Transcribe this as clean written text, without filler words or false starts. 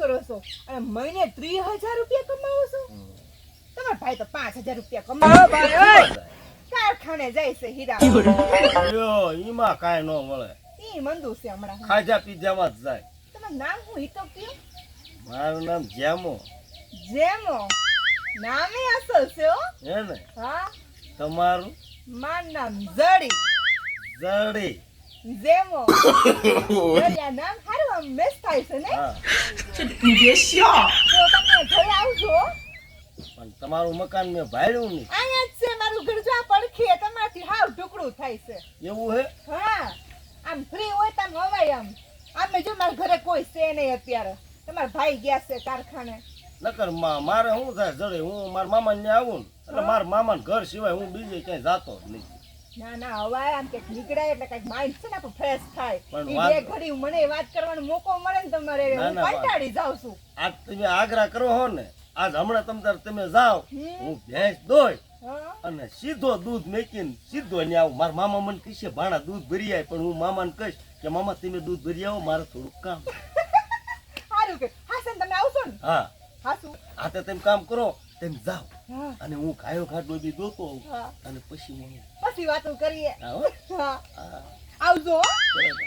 કરો છો અને મહિને 30,000 રૂપિયા કમાવો છો? તમારા ભાઈ તો 5,000 રૂપિયા કમાવો. ભાઈ કારખાને જાય છે હીરા. લ્યો ઈમાં કાઈ ન મળે. ઈ મંદુ છે હમણાં. ખાજા પીજામાં જ જાય. તમારું નામ હું ઈ તો કયો? મારું નામ જેમો. જેમો નામે અસલ છે હો. હે ને? હા. તમારું? મારું નામ જડી. જડી. જેમો. જડિયા નામ હારું આમ મેચ થાય છે ને? હા. તો તમે ઘરે આવજો. પણ તમારું મકાન મેં ભાડ્યું નહીં. અહીંયા જ છે મારું ઘર, જો આ પડખે તમારથી હાવ ઢુકડું થાય છે. એવું હે? હા. આમ ફ્રી હોય તો આમ હવાય આમ. આમે જો મારા ઘરે કોઈ છે નહીં અત્યારે. તમારા ભાઈ ગયા છે કારખાને. નકર મારે શું થાય જડે, હું મારા મામાને ત્યાં આવું ને એટલે મારા મામાને ઘર સિવાય હું બીજે ક્યાંય જાતો જ નહીં. ના ના હવાય આમ કંઈક નીકળાય એટલે કંઈક માઇન્ડ છે ને આપણું ફ્રેશ થાય. પણ ઈ બે ઘડી મને વાત કરવાનો મોકો મળે ને તમારે, ના, હું ના, કંટાળી જાઉં છું. આજ તમે આગ્રહ કરો હો ને, આજ હમણાં તમે જાઓ, હમ. હું ભેંસ દોય હા. અને સીધો દૂધ મેકીને સીધો ને આવું. મારા મામા મને કહેશે ભાણા દૂધ ભરી આય, પણ હું મામાને કહીશ કે મામા તમે દૂધ ભરી આવો, મારે થોડુંક કામ. સારું કે હાસન તમે આવશો ને? હા હાસુ. આ તો તમે કામ કરો, તમે જાઓ હા. અને હું ખાયો ખાટલો બી દોતો આવું હા. અને પછી હું પછી વાતો કરીએ. આવો. હા. હા. આવજો હો. બરાબર.